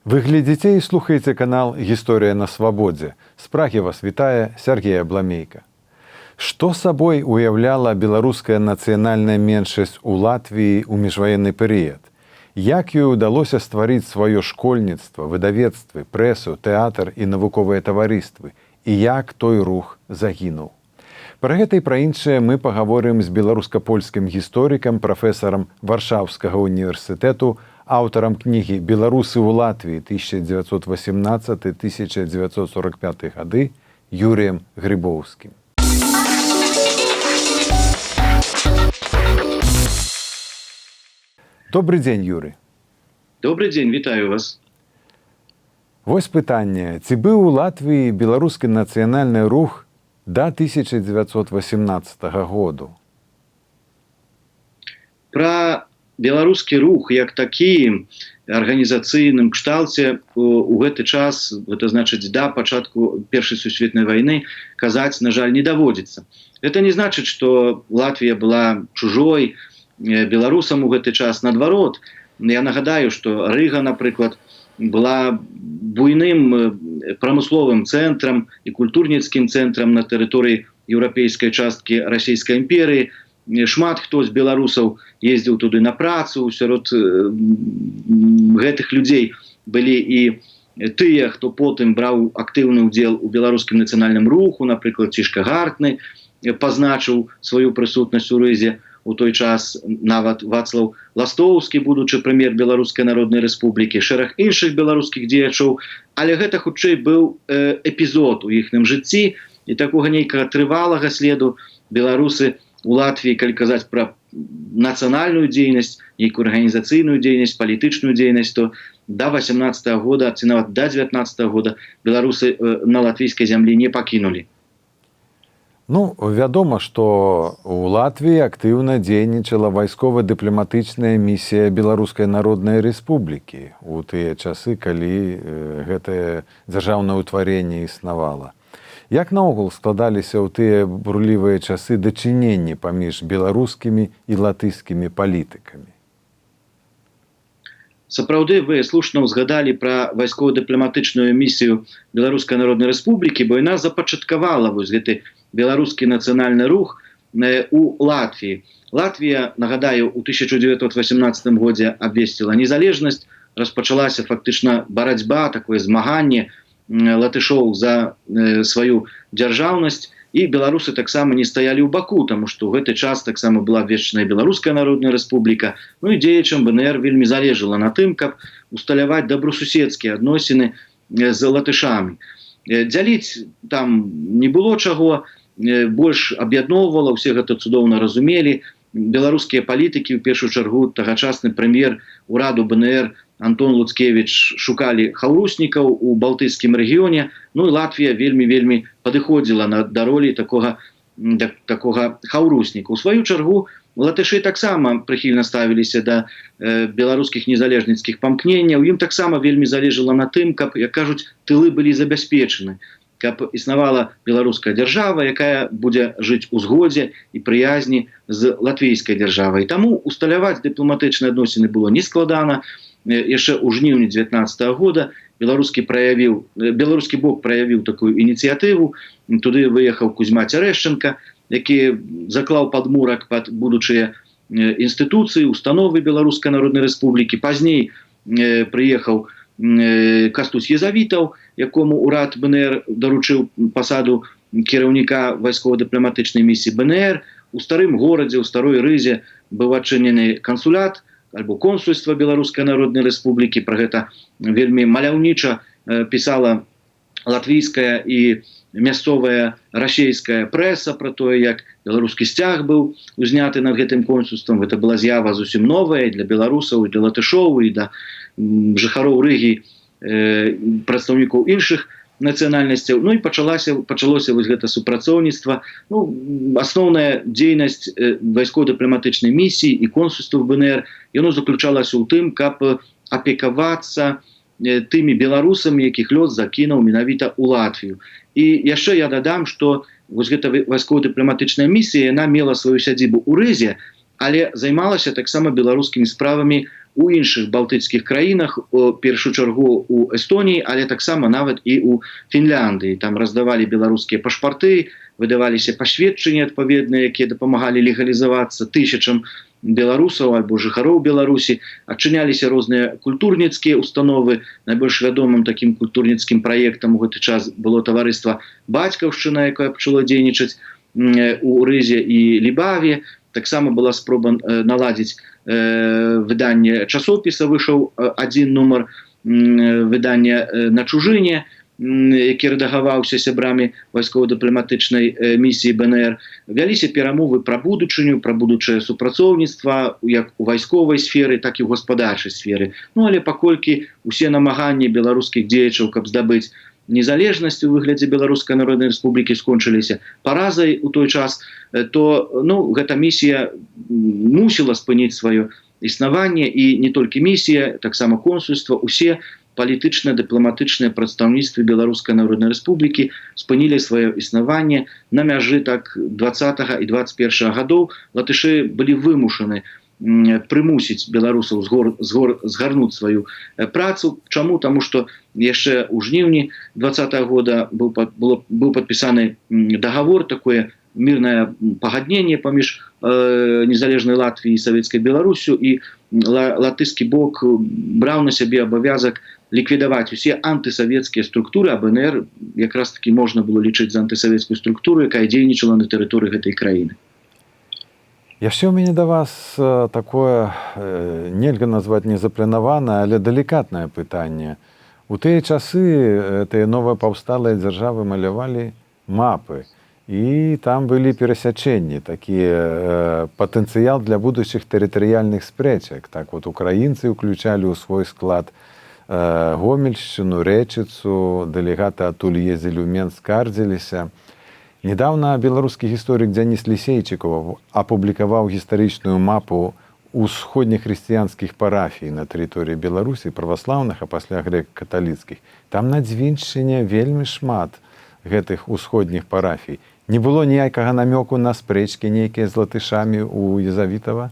Вы глядзіце і слухаеце канал «Гісторыя на свабодзе». З Прагі вас вітае Сергей Абламейка. Што сабой уяўляла беларуская нацыянальная меншасць у Латвіі ў міжваенны перыяд? Як ёй удалося стварыць сваё школьніцтва, выдавецтвы, прэсу, тэатр і навуковыя таварыствы? І як той рух загінуў? Пра гэта і пра іншае мы пагаворым з беларуска-польскім гісторыкам, прафесарам Варшаўскага універсітэту, аўтарам кнігі «Беларусы ў Латвіі 1918-1945 гады» Юрыем Грыбоўскім. Добры дзень, Юрый. Добрый дзень, вітаю вас. Вось пытанне. Ці быў у Латвіі беларускі нацыянальны рух да 1918 году? Пра беларускі рух як такі арганізацыйным кшталце у гэты час, гэта значыць да пачатку Першай сусветнай вайны, казаць, на жаль, не даводзіцца. Гэта не значыць, што Латвія была чужой беларусам у гэты час. Наадварот, я нагадаю, што Рыга, напрыклад, была буйным прамысловым цэнтрам і культурніцкім цэнтрам на тэрыторыі еўрапейскай часткі Расійскай імперыі. Шмат хто з беларусаў ездзіў туды на працу, сярод гэтых людзей былі і тыя, хто потым браў актыўны ўдзел у беларускім нацыянальным руху, напрыклад, Цішка Гартны пазначыў сваю прысутнасць у Рызе. У той час нават Вацлаў Ластоўскі, будучы прэм'ер Беларускай Народнай Рэспублікі, шэраг іншых беларускіх дзеячоў, але гэта хутчэй быў эпізод у іхным жыцці, і такога нейкага трывалага следу беларусы у Латвіі, калі казаць пра нацыянальную дзейнасць, нейкую арганізацыйную дзейнасць, палітычную дзейнасць, то да 18 года, ці нават да 19 года беларусы на латвійскай зямлі не пакінулі. Ну, вядома, што ў Латвіі актыўна дзейнічала вайскова-дыпламатычная місія Беларускай Народнай Рэспублікі у тыя часы, калі гэтае дзяржаўнае ўтваренне існавала. Як наогул складаліся ў тыя бурлівыя часы дачыненні паміж беларускімі і латышскімі палітыкамі? Сапраўды, вы слушна ўзгадалі пра вайскова-дыпламатычную місію Беларускай Народнай Рэспублікі, бо яна запачаткавала вось гэты беларускі нацыянальны рух у Латвіі. Латвія, нагадаю, у 1918 годзе абвесціла незалежнасць, распачалася фактычна барацьба, такое змаганне латышоў за сваю дзяржаўнасць, і беларусы таксама не стаялі ў баку, таму што ў гэты час таксама была абвешчаная Беларуская Народная Рэспубліка. Ну і дзеячам БНР вельмі залежала на тым, каб усталяваць добрасуседскія адносіны з латышамі. Дзяліць там не было чаго, больш аб'ядноўвала, усе гэта цудоўна разумелі. Беларускія палітыкі, у першую чаргу тагачасны прэм'ер ураду БНР Антон Луцкевіч шукалі хаўруснікаў у балтыйскім рэгіёне. Ну і Латвія вельмі падыходзіла да ролі такога хаўрусніка. У сваю чаргу латышы таксама прыхільна ставіліся да беларускіх незалежніцкіх памкненняў. Ім таксама вельмі залежала на тым, каб, як кажуць, тылы былі забяспечаны, каб існавала беларуская дзяржава, якая будзе жыць у згодзе і прыязні з латвійскай дзяржавай. Таму усталяваць дыпламатычныя адносіны было нескладана. Яшчэ ў жніўні 19 года беларускі бок праявіў такую ініцыятыву. Туды выехаў Кузьма Цярэшчанка, які заклаў падмурак пад будучыя інстытуцыі, установы Беларускай Народнай Рэспублікі. Пазней прыехаў Кастусь Езавітаў, якому урад БНР даручыў пасаду кіраўніка вайскова-дыпламатычнай місіі БНР. У старым горадзе, у старой Рызе быў адчынены кансулят альбо консульства Беларускай Народнай Рэспублікі. Пра гэта вельмі маляўніча пісала латвійская і мясцовая расійская прэса пра тое, як беларускі сцяг быў узняты над гэтым консульствам. Гэта была з'ява зусім новая для беларусаў, і для латышоў, і да жыхароў Рыгі, прадстаўнікоў іншых нацыянальнасцяў. Ну і пачалося вось гэта супрацоўніцтва. Ну, асноўная дзейнасць вайскова-дыпламатычнай місіі і консульстваў БНР, яно заключалася ў тым, каб апекавацца тымі беларусамі, якіх лёс закінуў менавіта ў Латвію. І яшчэ я дадам, што вось гэта вайскова-дыпламатычная місія, яна мела сваю сядзібу ў Рызе, але займалася таксама беларускімі справамі у іншых балтыцкіх краінах, у першую чаргу у Эстоніі, але таксама нават і у Фінляндыі. Там раздавалі беларускія пашпарты, выдаваліся пасведчанні адпаведныя, якія дапамагалі легалізавацца тысячам беларусаў альбо жыхароў Беларусі, адчыняліся розныя культурніцкія установы. Найбольш вядомым такім культурніцкім праектам у гэты час было таварыства «Бацькаўшчына», якое пачало дзейнічаць у Рызе і Лібаве. Таксама была спроба наладзіць выданне часопіса, выйшаў адзін нумар выдання «На чужыне», які рэдагаваўся сябрамі вайскова-дыпламатычнай місіі БНР. Вяліся перамовы пра будучыню, пра будучае супрацоўніцтва як у вайсковай сферы, так і ў гаспадарчай сферы. Ну, але паколькі усе намаганні беларускіх дзеячаў, каб здабыць незалежнасць у выглядзе Беларускай Народнай Рэспублікі, скончыліся паразай у той час, то гэта місія мусіла спыніць сваё існаванне, і не толькі місія, таксама консульства, усе палітычна-дыпламатычныя прадстаўніцтвы Беларускай Народнай Рэспублікі спынілі сваё існаванне. На мяжы так 20 і 21 гадоў латышы былі вымушаны прымусіць беларусаў згарнуць сваю працу. Чаму? Таму што яшчэ ў жніўні 20 года быў падпісаны дагавор, такое мірнае пагадненне паміж незалежнай Латвіяй і савецкай Беларусю, і латышскі бок браў на сябе абавязак ліквідаваць усе антысавецкія структуры, а БНР якраз таки можна было лічыць за антысавецкую структуру, якая дзейнічала на тэрыторыі гэтай краіны. Яшчэ ў мяне да вас такое, нельга назваць незапланаванае, але далікатнае пытанне. У тыя часы тыя новапаўсталыя дзяржавы малявалі мапы, і там былі перасячэнні, такі патэнцыял для будучых тэрытарыяльных спрэчак. Так вот, украінцы ўключалі ў свой склад Гомельшчыну, Рэчыцу, дэлегаты адтуль ездзілі ў Менск, скардзіліся. Недавно беларускі гісторык Дзяніс Лісейчыкаў апублікаваў гістарычную мапу усходніх хрысціянскіх парафій на тэрыторыі Беларусі, праваслаўных, а пасля грэка-каталіцкіх. Там на Дзвіншчыне вельмі шмат гэтых усходніх парафій. Не было ніякага намёку на спрэчкі нейкія з латышамі ў Езавітава?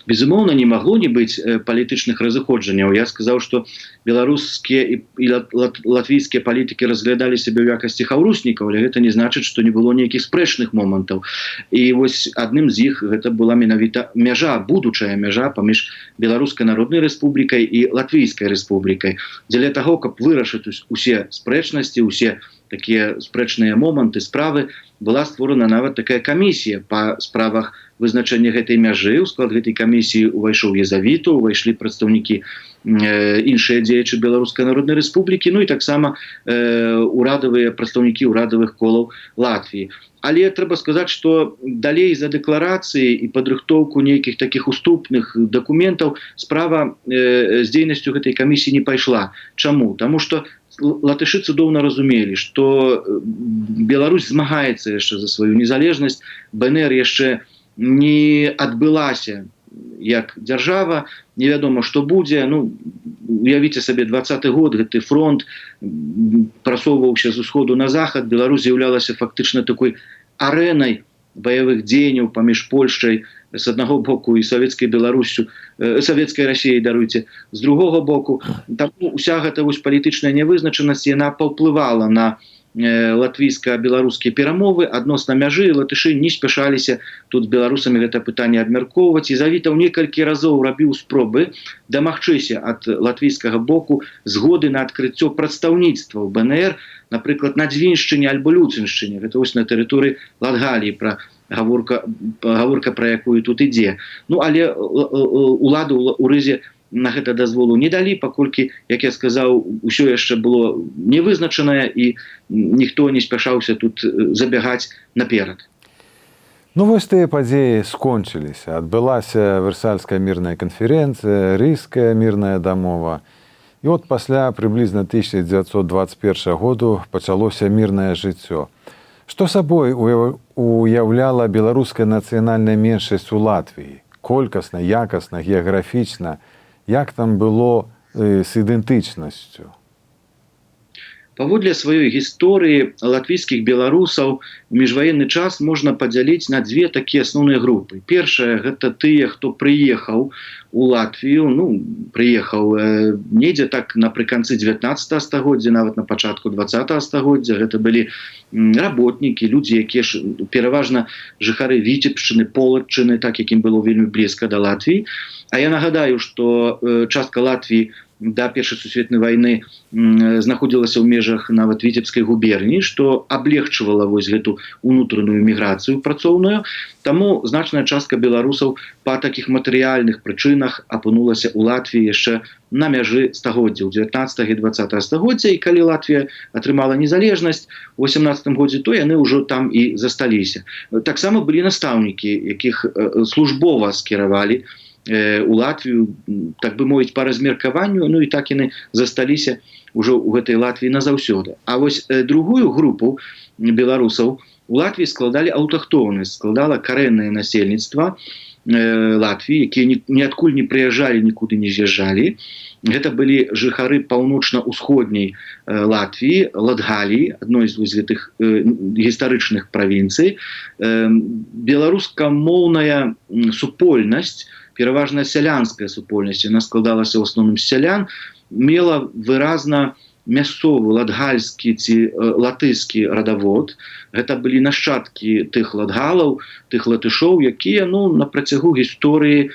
Безумоўна, не магло не быць палітычных разыходжанняў. Я сказаў, што беларускія і латвійскія палітыкі разглядалі сябе ў якасці хаўруснікаў, але гэта не значыць, што не было нейкіх спрэчных момантаў. І вось адным з іх гэта была менавіта мяжа, будучая мяжа паміж Беларускай Народнай Рэспублікай і Латвійскай Рэспублікай. Дзеля таго, каб вырашыць усе спрэчнасці, усе такія спрэчныя моманты, справы, была створана нават такая камісія па справах вызначэння гэтай мяжы. У склад гэтай камісіі увайшоў Езавіту, увайшлі прадстаўнікі іншыя дзеячы Беларускай Народнай Рэспублікі, ну і таксама урадавыя прадстаўнікі ўрадавых колаў Латвіі. Але трэба сказаць, што далей за дэкларацыі і падрыхтоўку нейкіх такіх уступных дакументаў справа з дзейнасцю гэтай камісіі не пайшла. Чаму? Таму што латышы цудоўна разумелі, што Беларусь змагаецца яшчэ за сваю незалежнасць, БНР яшчэ не адбылася як дзяржава, невядома, што будзе. Ну, уявіце сабе, 20-й год, гэты фронт прасоўваўся з усходу на захад, Беларусь з'яўлялася фактычна такой арэнай баявых дзеянняў паміж Польшчай з аднаго боку і савецкай Беларусю, савецкай Расіяй, даруйце, з другога боку. Таму уся гэта вось палітычная нявызначанасць, яна паўплывала на латвійска-беларускія перамовы адносна мяжы. Латышы не спяшаліся тут з беларусамі гэта пытанне абмяркоўваць. Езавітаў некалькі разоў рабіў спробы дамагчыся ад латвійскага боку згоды на адкрыццё прадстаўніцтва ў БНР, напрыклад, на Дзвіншчыне альбо Люценшчыне. Гэта вось на тэрыторыі Латгаліі, пра гаворка, пра якую тут ідзе. Ну, але улады ў Рызе на гэта дазволу не далі, паколькі, як я сказаў, усё яшчэ было невызначанае і ніхто не спяшаўся тут забягаць наперад. Ну, вось тыя падзеі скончыліся. Адбылася Версальская мірная канферэнцыя, Рыйская мірная дамова. І от пасля прыблізна 1921 году пачалося мірнае жыццё. Што сабой уяўляла беларуская нацыянальная меншасць у Латвіі? Колькасна, якасна, геаграфічна? Як там было з ідэнтычнасцю? Паводле сваёй гісторыі латвійскіх беларусаў у міжваенны час можна падзяліць на дзве такія асноўныя групы. Першая гэта тыя, хто прыехаў у Латвію, прыехаў недзе так напрыканцы 19 стагоддзя, нават на пачатку 20 стагоддзя. Гэта былі работнікі, людзі, якія пераважна жыхары Віцебшчыны, Полаччыны, так якім было вельмі блізка да Латвіі. А я нагадаю, што частка Латвіі да Першай сусветнай вайны знаходзілася ў межах нават Віцебскай губерніі, што аблегчвала вось гэту унутраную міграцыю працоўную. Таму значная частка беларусаў па такіх матэрыяльных прычынах апынулася ў Латвіі яшчэ на мяжы стагоддзяў 19 і 20 стагоддзя, і калі Латвія атрымала незалежнасць у 18 годзе, то яны ўжо там і засталіся. Таксама былі настаўнікі, якіх службова скіравалі у Латвію, так бы мовіць, па размеркаванню, і так яны засталіся ўжо ў гэтай Латвіі назаўсёды. А вось другую групу беларусаў у Латвіі складалі аўтахтоннасць, складала карэннае насельніцтва Латвіі, якія ніадкуль не прыязджалі, нікуды не з'язджалі. Гэта былі жыхары паўночна-ўсходняй Латвіі, Латгаліі, адной з гэтых гістарычных правінцый. Беларускамоўная супольнасць, пераважна сялянская супольнасць, яна складалася ў асноўным з сялян, мела выразна мясцовы латгальскі ці латышскі радавод. Гэта былі нашчадкі тых латгалаў, тых латышоў, якія на працягу гісторыі,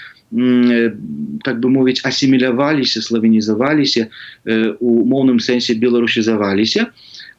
так бы мовіць, асіміляваліся, славянізаваліся, у моўным сэнсе беларусізаваліся.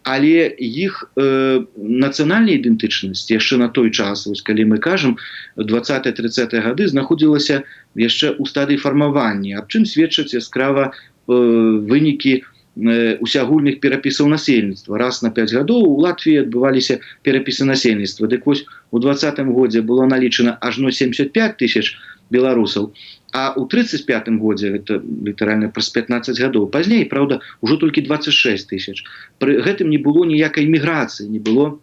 Але іх нацыянальная ідэнтычнасць яшчэ на той час, вось калі мы кажам, 20-30 гады, знаходзілася яшчэ ў стадыі фармавання, аб чым сведчаць яскрава вынікі усеагульных перапісаў насельніцтва. Раз на 5 гадоў у Латвіі адбываліся перапісы насельніцтва. Дык вось у 20-м годзе было налічана ажно 75 тысяч беларусаў, а ў 35-м годзе, гэта літаральна праз 15 гадоў пазней, правда, ужо толькі 26 тысяч. Пры гэтым не было ніякай міграцыі, не было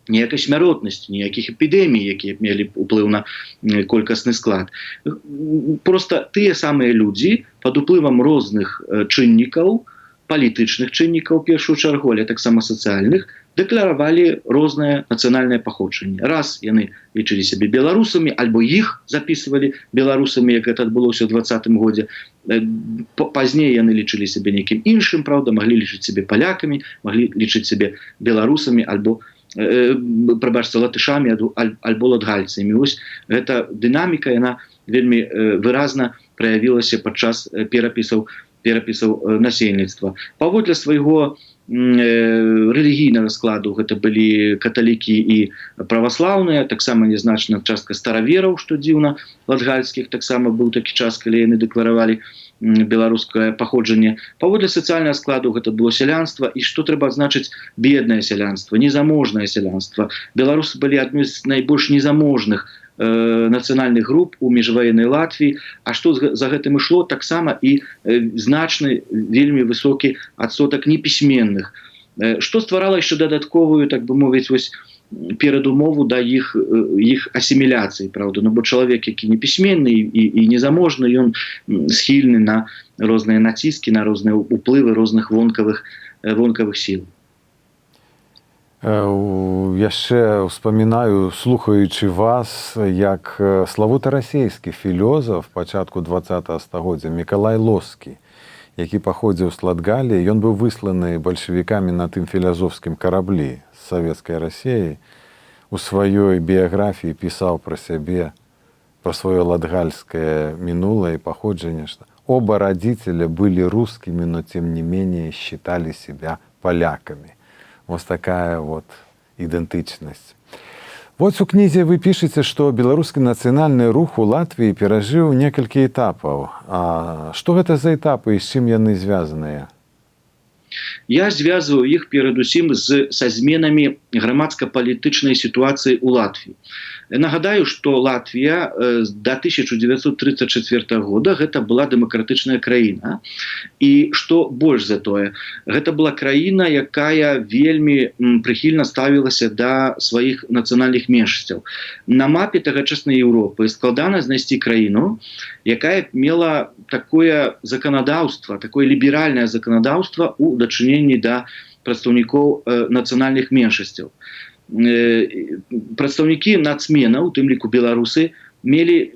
ніякай смяротнасці, ніякіх эпідэмій, якія мелі ўплыў на колькасны склад. Проста тыя самыя людзі пад уплывам розных чыннікаў, палітычных чыннікаў, у першую чаргу, але таксама сацыяльных, дэкларавалі рознае нацыянальнае паходжанне. Раз яны лічылі сябе беларусамі, альбо іх запісвалі беларусамі, як гэта адбылося ў 20-м годзе. Пазней яны лічылі сябе нейкім іншым, правда, маглі лічыць сябе палякамі, маглі лічыць сябе беларусамі, альбо латышамі, альбо латгальцамі. Вось гэта дынаміка, яна вельмі выразна праявілася падчас перапісаў насельніцтва. Паводле свайго рэлігійнага складу гэта былі каталікі і праваслаўныя, таксама нязначная частка старавераў, што дзіўна, латгальскіх, таксама быў такі час, калі яны дэкларавалі беларускае паходжанне. Паводле сацыяльнага складу гэта было сялянства, і што трэба адзначыць, беднае сялянства, незаможнае сялянства. Беларусы былі адной з найбольш незаможных нацыянальных груп у міжваеннай Латвіі, а што за гэтым ішло, таксама і значны, вельмі высокі адсотак непісьменных, што стварала яшчэ дадатковую, так бы мовіць, вось перадумову да іх асіміляцыі, правда, бо чалавек, які непісьменны і незаможны, ён схільны на розныя націскі, на розныя ўплывы розных вонкавых сіл. Яшчэ ўспамінаю, слухаючы вас, як славута-расейскі філёзаф пачатку 20-го стагоддзя Мікалай Лоскі, які паходзіў з Латгаліі, ён быў высланы бальшавікамі на тым філазофскім караблі з савецкай Расіі, у сваёй біяграфіі пісаў пра сябе, пра сваё латгальскае мінулае паходжанне, што оба родителя были русскими, но тем не менее считали себя поляками. Вот такая вот идентичность. Вот у кнізе вы пішаце, што беларускі нацыянальны рух у Латвіі перажыў некалькі этапаў. А што гэта за этапы і з чым яны звязаныя? Я звязваю іх перадусім са зменамі грамадска-палітычнай сітуацыі ў Латвіі. Нагадаю, што Латвія да 1934 года гэта была дэмакратычная краіна. І што больш за тое, гэта была краіна, якая вельмі прыхільна ставілася да сваіх нацыянальных меншасцяў. На мапе тагачаснай Еўропы складана знайсці краіну, якая мела такое заканадаўства, такое ліберальнае заканадаўства ў дачыненні да прадстаўнікоў нацыянальных меншасцяў. Прадстаўнікі нацменаў, у тым ліку беларусы, мелі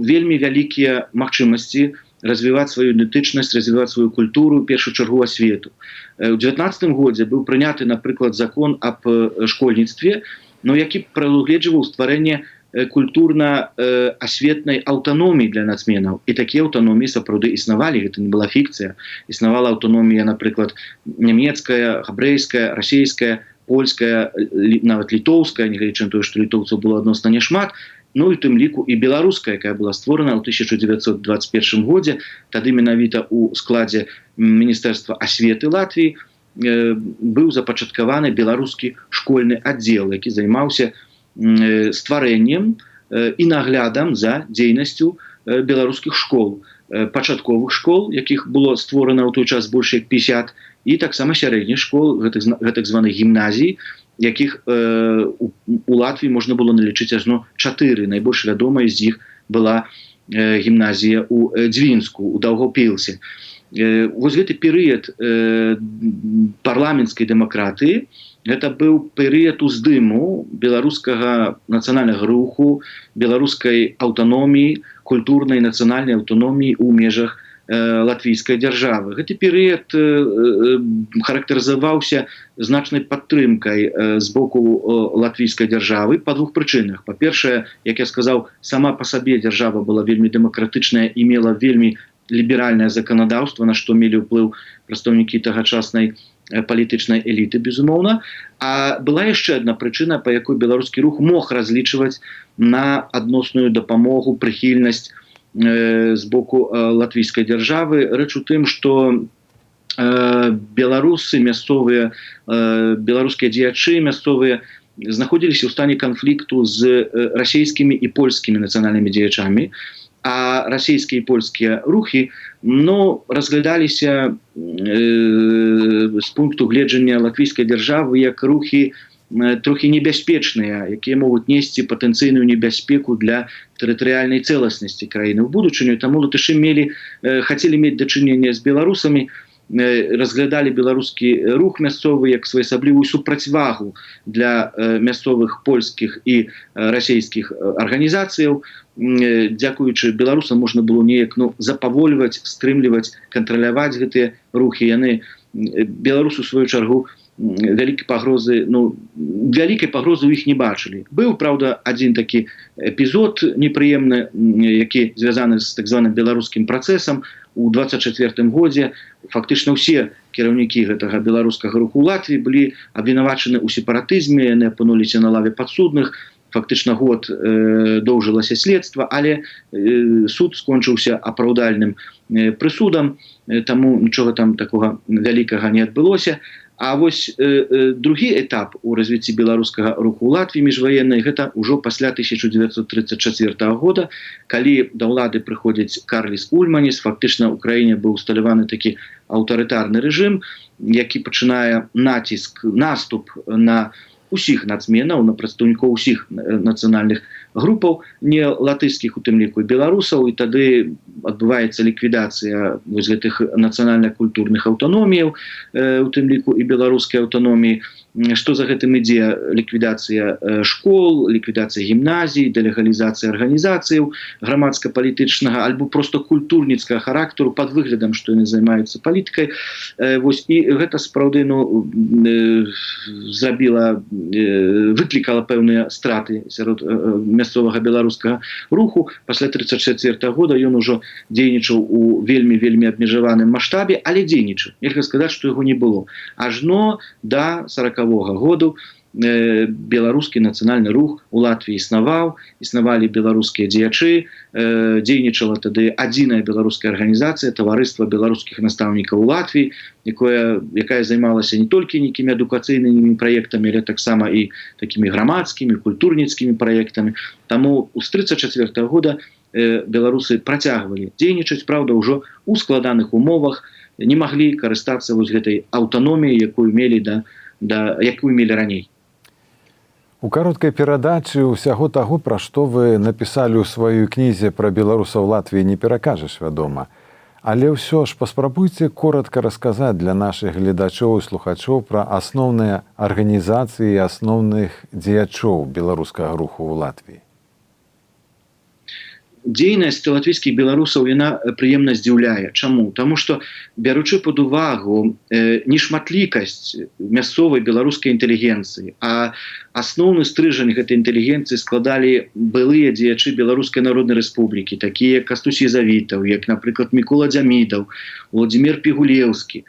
вельмі вялікія магчымасці развіваць сваю ідэнтычнасць, развіваць сваю культуру, у першую чаргу асвету. У 19 годзе быў прыняты, напрыклад, закон аб школьніцтве, які прадугледжваў стварэнне культурна-асветнай аўтаноміі для нацменаў. І такія аўтаноміі сапраўды існавалі, гэта не была фікцыя. Існавала аўтаномія, напрыклад, нямецкая, габрэйская, расейская, польская, нават літоўская, нягледзячы на тое, што літоўцаў было адносна няшмат, і у тым ліку і беларуская, якая была створана ў 1921 годзе, тады менавіта ў складзе Міністэрства асветы Латвіі быў запачаткаваны беларускі школьны аддзел, які займаўся стварэннем і наглядам за дзейнасцю беларускіх школ, пачатковых школ, якіх было створана ў той час больш як 50, і таксама сярэдніх школ, гэтак званых гімназій, якіх у Латвіі можна было налічыць ажно 4. Найбольш вядомая з іх была гімназія ў Дзвінску, у Даўгаўпілсе. Вось гэты перыяд парламенцкай дэмакратыі, гэта быў перыяд уздыму беларускага нацыянальнага руху, беларускай аўтаноміі, культурнай нацыянальнай аўтаноміі ў межах латвійскай дзяржавы. Гэты перыяд характарызаваўся значнай падтрымкай з боку латвійскай дзяржавы па двух прычынах. Па-першае, як я сказаў, сама па сабе дзяржава была вельмі дэмакратычная і мела вельмі ліберальнае заканадаўства, на што мелі ўплыў прадстаўнікі тагачаснай палітычнай эліты, безумоўна. А была яшчэ адна прычына, па якой беларускі рух мог разлічваць на адносную дапамогу, прыхільнасць з боку латвійскай дзяржавы. Рэч у тым, што беларусы мясцовыя, беларускія дзеячы мясцовыя знаходзіліся ў стане канфлікту з расейскімі і польскімі нацыянальнымі дзеячамі, а расійскія і польскія рухі разглядаліся з пункту гледжання латвійскай дзяржавы як рухі трохі небяспечныя, якія могуць несці патэнцыйную небяспеку для тэрытарыяльнай цэласнасці краіны ў будучыню. Таму латышы хацелі мець дачыненне з беларусамі, разглядалі беларускі рух мясцовы як своеасаблівую супрацьвагу для мясцовых польскіх і расійскіх арганізацыяў. Дзякуючы беларусам можна было неяк запавольваць, стрымліваць, кантраляваць гэтыя рухі. Яны, беларусы, у сваю чаргу, вялікай пагрозы ў іх не бачылі. Быў, праўда, адзін такі эпізод непрыемны, які звязаны з так званым беларускім працэсам. У 24 годзе фактычна ўсе кіраўнікі гэтага беларускага руху ў Латвіі былі абвінавачаны ў сепаратызме, яны апынуліся на лаве падсудных. Фактычна год доўжылася следства, але суд скончыўся апраўдальным прысудам, таму нічога там такога вялікага не адбылося. А вось другі этап у развіцці беларускага руху ў Латвіі міжваеннай, гэта ўжо пасля 1934 года, калі да ўлады прыходзіць Карліс Ульманіс, фактычна ў краіне быў усталяваны такі аўтарытарны рэжым, які пачынае наступ на усіх нацменаў, на прадстаўнікоў усіх нацыянальных групаў, не латышскіх, у тым ліку і беларусаў, і тады адбываецца ліквідацыя вось гэтых нацыянальна-культурных аўтаноміяў, у тым ліку і беларускай аўтаноміі. Што за гэтым ідзе? Ліквідацыя школ, ліквідацыя гімназій, дэлегалізацыя арганізацыяў грамадска-палітычнага альбо проста культурніцкага характару пад выглядам, што яны займаюцца палітыкай. Вось, і гэта сапраўды выклікала пэўныя страты сярод мясцовага беларускага руху. Пасля 1934 года ён ужо дзейнічаў у вельмі абмежаваным маштабе, але дзейнічаў. Нельга сказаць, што яго не было. Ажно да 40-го году беларускі нацыянальны рух у Латвіі існавалі беларускія дзеячы, дзейнічала тады адзіная беларуская арганізацыя, таварыства беларускіх настаўнікаў у Латвіі, якая займалася не толькі нейкімі адукацыйнымі праектамі, але таксама і такімі грамадскімі, культурніцкімі праектамі. Таму з 1934 года беларусы працягвалі дзейнічаць, праўда, ўжо ў складаных умовах, не маглі карыстацца вось гэтай аўтаноміяй, якую мелі раней. У кароткай перадачы ўсяго таго, пра што вы напісалі ў сваёй кнізе пра беларусаў Латвіі, не перакажаш, вядома. Але ўсё ж паспрабуйце коротка расказаць для нашых гледачоў і слухачоў пра асноўныя арганізацыі і асноўных дзеячоў беларускага руху ў Латвіі. Дзейнасць латвійскіх беларусаў яна прыемна здзіўляе. Чаму? Таму што, бяручы пад увагу нешматлікасць мясцовай беларускай інтэлігенцыі, а асноўны стрыжань гэтай інтэлігенцыі складалі былыя дзеячы Беларускай Народнай Рэспублікі, такія як Кастусій Завітаў, як, напрыклад, Мікола Дзямідаў, Владзімір Пігулеўскі.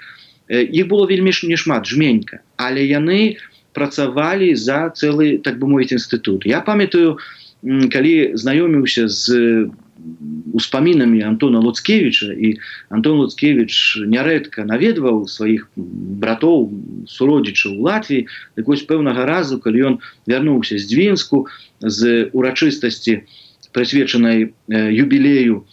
Іх было вельмі нешмат, жменька, але яны працавалі за цэлы, так бы мовіць, інстытут. Я памятаю, калі знаёміўся з успамінамі Антона Луцкевіча, і Антон Луцкевіч нярэдка наведваў сваіх братоў, суродзічаў у Латвіі, так вось пэўнага разу, калі ён вярнуўся з Дзвінску, з урачыстасці, прысвечанай юбілею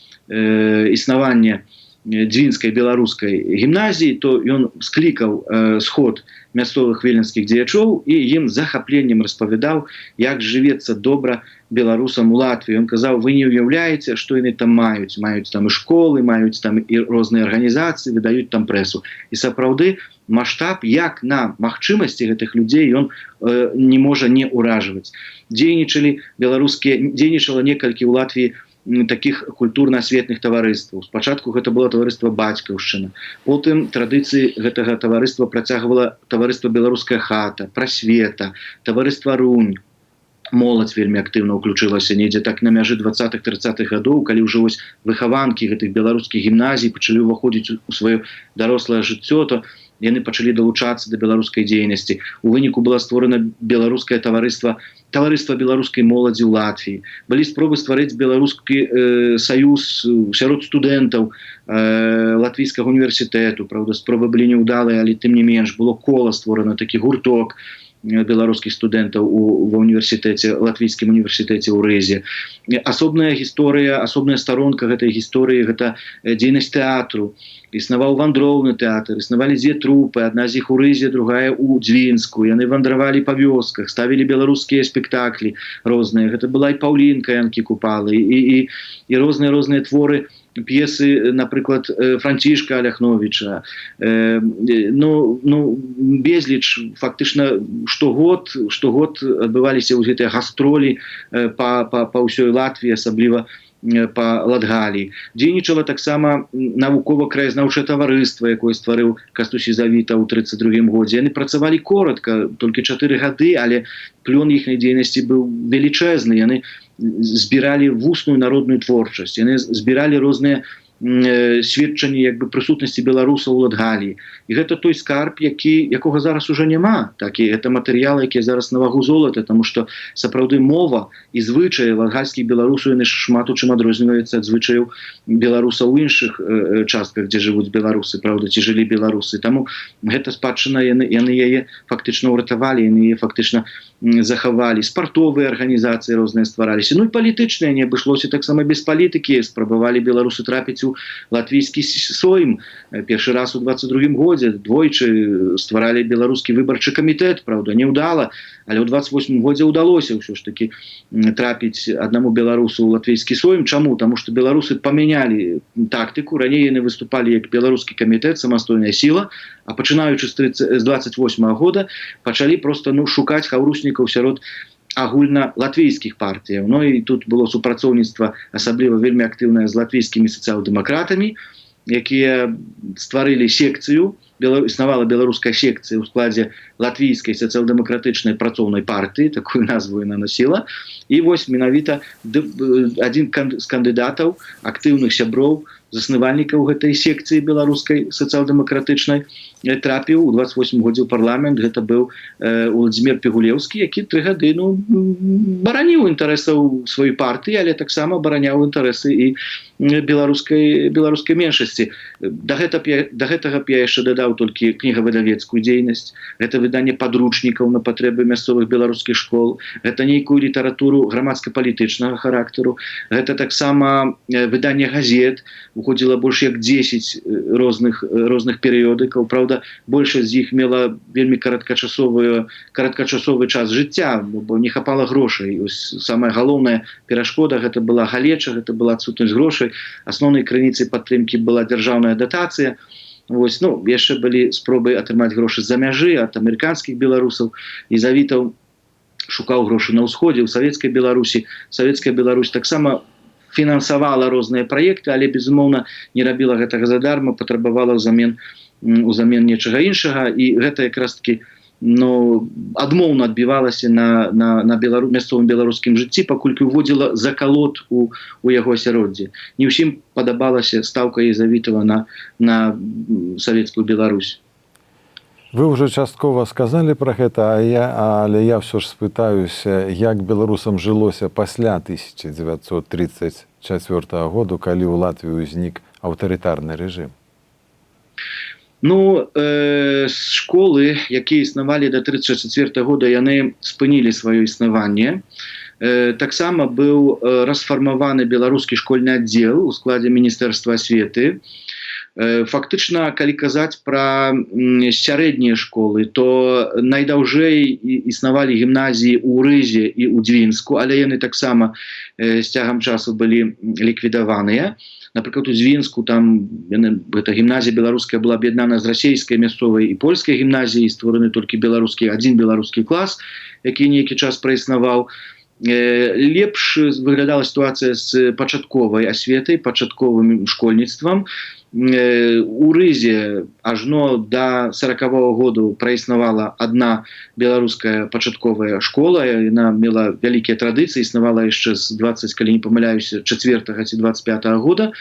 існавання Дзвінскай беларускай гімназіі, то ён склікаў сход мясцовых віленскіх дзеячоў і ім захапленнем распавядаў, як жывецца добра беларусам у Латвіі. Ён казаў: вы не ўяўляеце, што яны там маюць. Маюць там і школы, маюць там і розныя арганізацыі, выдаюць там прэсу. І сапраўды маштаб, як на магчымасці гэтых людзей, ён не можа не ўражваць. Дзейнічала некалькі ў Латвіі таких культурна-асветных таварыстваў. Спачатку гэта было таварыства Бацькаўшчына. Потым традыцыі гэтага таварыства працягвала таварыства Беларуская хата, Прасвета, таварыства Рунь. Моладзь вельмі актыўна ўключылася недзе так на мяжы 20-30-х гадоў, калі ўжо вось выхаванкі гэтых беларускіх гімназій пачалі ўваходзіць у сваё дарослае жыццё, то яны пачалі далучацца да беларускай дзейнасці. У выніку была створана беларускае таварыства беларускай моладзі ў Латвіі. Былі спробы стварыць беларускі саюз сярод студэнтаў Латвійскага універсітэту. Праўда, спробы былі няўдалыя, але тым не менш было кола створана, такі гурток беларускіх студэнтаў ва універсітэце, латвійскім універсітэце ў Рызе. Асобная гісторыя, асобная старонка гэтай гісторыі — гэта дзейнасць тэатру. Існаваў вандроўны тэатр, існавалі дзве трупы, адна з іх у Рызе, другая ў Дзвінску. Яны вандравалі па вёсках, ставілі беларускія спектаклі розныя. Гэта была і Паўлінка Янкі Купалы, і розныя творы, п'есы, напрыклад, Францішка Аляхновіча. Безліч, фактычна, штогод адбываліся гэтыя гастролі па ўсёй Латвіі, асабліва па Латгаліі. Дзейнічала таксама навукова-краязнаўчае таварыства, якое стварыў Кастусій Завітаў у 1932 годзе. Яны працавалі коротка, толькі 4 гады, але плён іхняй дзейнасці быў велічэзны. Яны збіралі вусную народную творчасць, яны збіралі розныя сведчанні прысутнасці беларусаў у Латгаліі. І гэта той скарб, якога зараз ужо няма. Так, і гэта матэрыялы, якія зараз на вагу золата, таму што сапраўды мова і звычаі латгальскіх беларусаў яны шмат у чым адрозніваюцца ад звычаяў беларусаў у іншых частках, дзе жывуць беларусы, праўда, ці жылі беларусы. Таму гэта спадчына, яны яе фактычна ўратавалі, яны яе фактычна захавалі. Спартовыя арганізацыі розныя ствараліся. Ну і палітычныя, не абышлося таксама без палітыкі. Спрабавалі беларусы трапіць у латвійскі Сойм. Першы раз у 22 годзе, двойчы стваралі беларускі выбарчы камітэт, праўда, няўдала, але ў 28 годзе ўдалося ўсё ж такі трапіць аднаму беларусу ў латвійскі Сойм. Чаму? Таму што беларусы памянялі тактыку. Раней яны выступалі як беларускі камітэт, самастойная сіла, а пачынаючы з 28 года пачалі проста шукаць хаўруснікаў сярод агульна-латвійскіх партыяў. Ну і тут было супрацоўніцтва асабліва вельмі актыўнае з латвійскімі сацыял-дэмакратамі, якія стварылі секцыю. Існавала беларуская секцыя ў складзе латвійскай сацыял-дэмакратычнай працоўнай партыі, такую назву яна насіла. І вось менавіта адзін з кандыдатаў, актыўных сяброў, заснавальнікаў гэтай секцыі беларускай сацыял-дэмакратычнай трапіў у 28 годзе ў парламент. Гэта быў Владзімір Пігулеўскі, які 3 гады бараніў інтарэсаў сваёй партыі, але таксама бараняў інтарэсы і беларускай меншасці. Да гэтага б я яшчэ дадаў вядаў толькі кнігавыдавецкую дзейнасць, гэта выданне падручнікаў на патрэбы мясцовых беларускіх школ, гэта нейкую літаратуру грамадска-палітычнага характару, гэта таксама выданне газет, уходзіла больш як 10 розных перыёдыкаў. Праўда, большасць з іх мела вельмі кароткачасовы час жыцця, бо не хапала грошай. Самая галоўная перашкода гэта была галеча, гэта была адсутнасць грошай. Асноўнай крыніцай падтрымкі была дзяржаўная датацыя. Яшчэ былі спробы атрымаць грошы з-за мяжы ад амерыканскіх беларусаў. Езавітаў шукаў грошы на ўсходзе, у савецкай Беларусі. Савецкая Беларусь таксама фінансавала розныя праекты, але, безумоўна, не рабіла гэтага задарма, патрабавала ўзамен нечага іншага. І гэта якраз такі адмоўна адбівалася на мясцовым беларускім жыцці, паколькі ўводзіла закалот у яго асяроддзе. Не ўсім падабалася стаўка Езавітава на савецкую Беларусь. Вы ўжо часткова сказалі пра гэта, але я ўсё ж спытаюся, як беларусам жылося пасля 1934 году, калі ў Латвіі ўзнік аўтарытарны рэжым? Школы, якія існавалі да 1934 года, яны спынілі сваё існаванне. Таксама быў расфармаваны беларускі школьны аддзел у складзе міністэрства асветы. Фактычна, калі казаць пра сярэднія школы, то найдаўжэй існавалі гімназіі ў Рызе і ў Дзвінску, але яны таксама з цягам часу былі ліквідаваныя. Напрыклад, у Дзвінску гэта гімназія беларуская была аб'яднана з расейскай мясцовай і польскай гімназіяй, створаны толькі адзін беларускі клас, які нейкі час праіснаваў. Лепш выглядала сітуацыя з пачатковай асветай, пачатковым школьніцтвам. У Рызе ажно да 40-го году праіснавала адна беларуская пачатковая школа, яна мела вялікія традыцыі, існавала яшчэ з 20, калі не памыляюся, 4-го ці 25-го года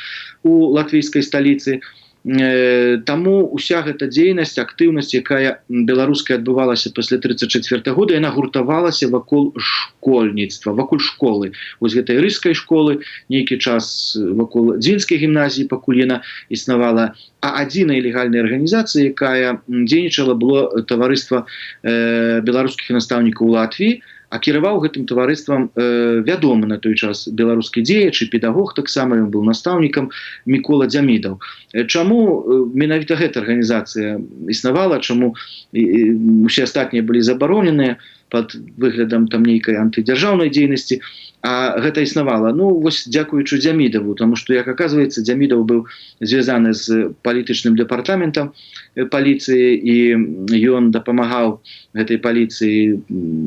у латвійскай сталіцы. Таму уся гэта дзейнасць, актыўнасць, якая беларуская адбывалася пасля 1934 года, яна гуртавалася вакол школьніцтва, вакол школы. Вось гэтай рыжскай школы, нейкі час вакол Дзвінскай гімназіі, пакуль яна існавала. А адзінай легальнай арганізацыяй, якая дзейнічала, было таварыства беларускіх настаўнікаў у Латвіі, а кіраваў гэтым таварыствам вядомы на той час беларускі дзеяч і педагог, таксама ён быў настаўнікам, Мікола Дзямідаў. Чаму менавіта гэта арганізацыя існавала, чаму усе астатнія былі забароненыя пад выглядам нейкай антыдзяржаўнай дзейнасці, а гэта існавала? Вось дзякуючы Дзямідаву, таму што, як аказваецца, Дзямідаў быў звязаны з палітычным дэпартаментам паліцыі, і ён дапамагаў гэтай паліцыі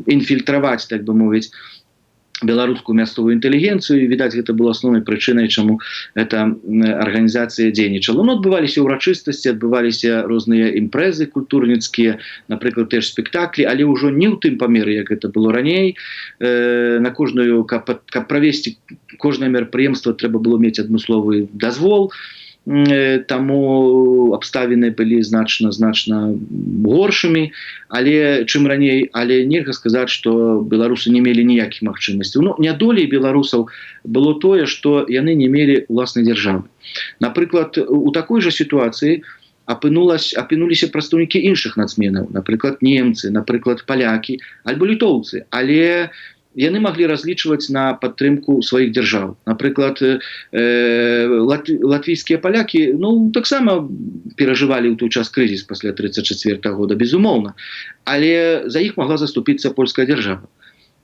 інфільтраваць, так бы мовіць, беларускую мясцовую інтэлігенцыю. Відаць, гэта было асноўнай прычынай, чаму эта арганізацыя дзейнічала. Адбываліся ўрачыстасці, адбываліся розныя імпрэзы культурніцкія, напрыклад, тэж спектаклі, але ўжо не ў тым памеры, як гэта было раней. На кожную, каб правесці кожнае мерапрыемства, трэба было мець адмысловы дазвол. Таму абставіны былі значна горшымі, але чым раней, але нельга сказаць, што беларусы не мелі ніякіх магчымасцяў. Нядолей беларусаў было тое, што яны не мелі ўласнай дзяржавы. Напрыклад, у такой жа сітуацыі апынуліся прадстаўнікі іншых нацменаў, напрыклад, немцы, напрыклад, палякі, альбо літоўцы, але яны маглі разлічваць на падтрымку сваіх дзяржаў. Напрыклад, латвійскія палякі таксама перажывалі ў той час крызіс пасля 1934 года, безумоўна, але за іх магла заступіцца польская дзяржава.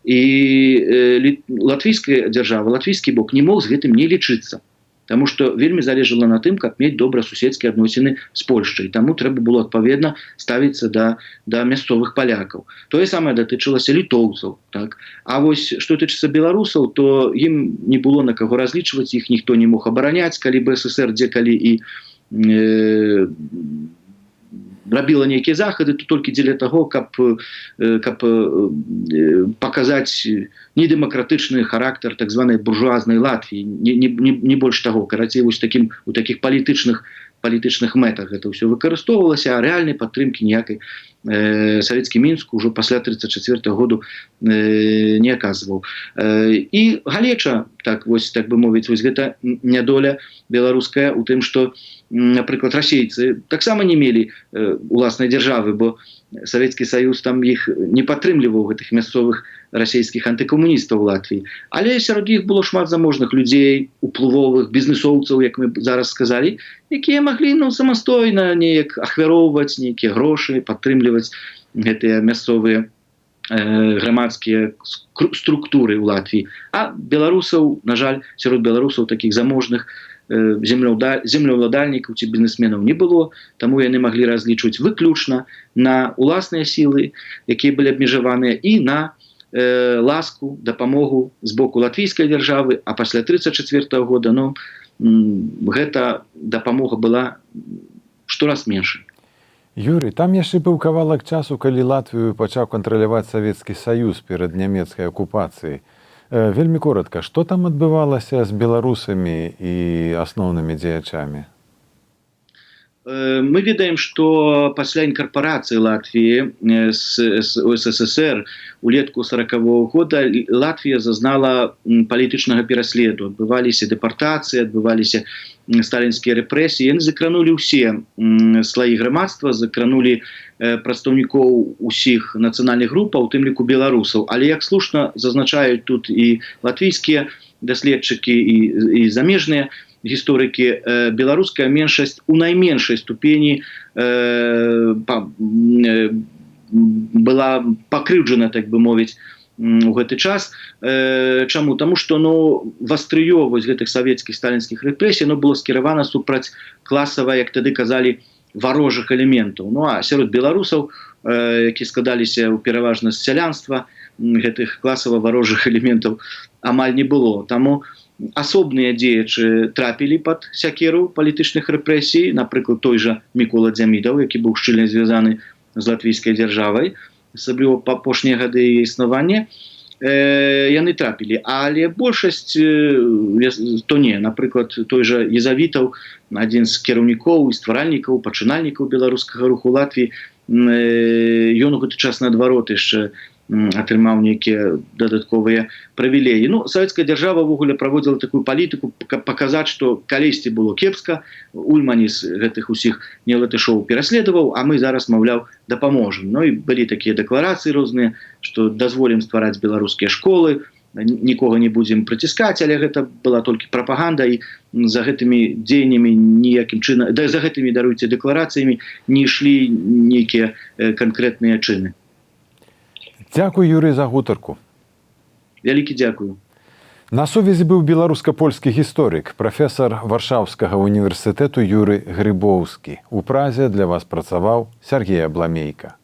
І латвійская дзяржава, латвійскі бок не мог з гэтым не лічыцца. Таму што вельмі залежала на тым, каб мець добрасуседскія адносіны з Польшчай. Таму трэба было адпаведна ставіцца да мясцовых палякаў. Тое самае датычылася літоўцаў. А вось што тычыцца беларусаў, то ім не было на каго разлічваць, іх ніхто не мог абараняць, калі БССР дзе-калі і рабіла нейкія захады, то толькі дзеля таго, каб паказаць недэмакратычны характар так званай буржуазнай Латвіі, не больш таго. Карацей, вось у такіх палітычных мэтах гэта ўсё выкарыстоўвалася, а рэальнай падтрымкі ніякай савецкі Мінск ужо пасля 1934 году не аказваў. І галеча, так бы мовіць, вось гэта нядоля беларуская у тым, што напрыклад, расейцы таксама не мелі уласнай дзяржавы, бо Савецкі Саюз там іх не падтрымліваў, гэтых мясцовых расійскіх антыкамуністаў Латвіі. Але сярод іх было шмат заможных людзей, уплывовых бізнесоўцаў, як мы зараз сказалі, якія маглі самастойна неяк ахвяроўваць нейкія грошы, падтрымліваць гэтыя мясцовыя грамадскія структуры ў Латвіі. А беларусаў, на жаль, сярод беларусаў такіх заможных землеўладальнікаў ці бізнесменаў не было, таму яны маглі разлічваць выключна на уласныя сілы, якія былі абмежаваныя, і на ласку, дапамогу з боку латвійскай дзяржавы, а пасля 1934 года гэта дапамога была штораз меншай. Юрый, там яшчэ быў кавалак часу, калі Латвію пачаў кантраляваць Савецкі Саюз перад нямецкай акупацыяй. Вельмі коротка, што там адбывалася з беларусамі і асноўнымі дзеячамі? Мы ведаем, што пасля інкарпорацыі Латвіі з СССР улетку 40-го года Латвія зазнала палітычнага пераследу. Адбываліся дэпартацыі, адбываліся сталінскія рэпрэсіі. Яны закранулі ўсе слаі грамадства, закранулі прадстаўнікоў усіх нацыянальных групаў, у тым ліку беларусаў. Але, як слушна зазначаюць тут і латвійскія даследчыкі, і замежныя гісторыкі, беларуская меншасць у найменшай ступені была пакрыўджана, так бы мовіць, у гэты час. Чаму? Таму што вастрыё гэтых савецкіх сталінскіх рэпрэсій было скіравана супраць класава, як тады казалі, варожых элементаў. А сярод беларусаў, якія складаліся пераважна з сялянства, гэтых класава варожых элементаў амаль не было. Таму асобныя дзеячы трапілі пад сякеру палітычных рэпрэсій, напрыклад, той жа Мікола Дзямідаў, які быў шчыльна звязаны з латвійскай дзяржавай, асабліва па апошнія гады яе існавання, яны трапілі. Але большасць то не. Напрыклад, той жа Езавітаў, адзін з кіраўнікоў і стваральнікаў, пачынальнікаў беларускага руху Латвіі, ён у гэты час наадварот яшчэ атрымаў нейкія дадатковыя прывілеі. Савецкая дзяржава ўвогуле праводзіла такую палітыку, каб паказаць, што калісьці было кепска, Ульманіс гэтых усіх нелатышоў пераследаваў, а мы зараз, маўляў, дапаможам. І былі такія дэкларацыі розныя, што дазволім ствараць беларускія школы, нікога не будзем прыціскаць, але гэта была толькі прапаганда, і за гэтымі дзеяннямі ніякім чынам, за гэтымі, даруйце, дэкларацыямі не ішлі нейкія канкрэтныя чыны. Дзякуй, Юрый, за гутарку. Вялікі дзякую. На сувязі быў беларуска-польскі гісторык, прафесар Варшаўскага універсітэту Юрый Грыбоўскі. У Празе для вас працаваў Сяргей Абламейка.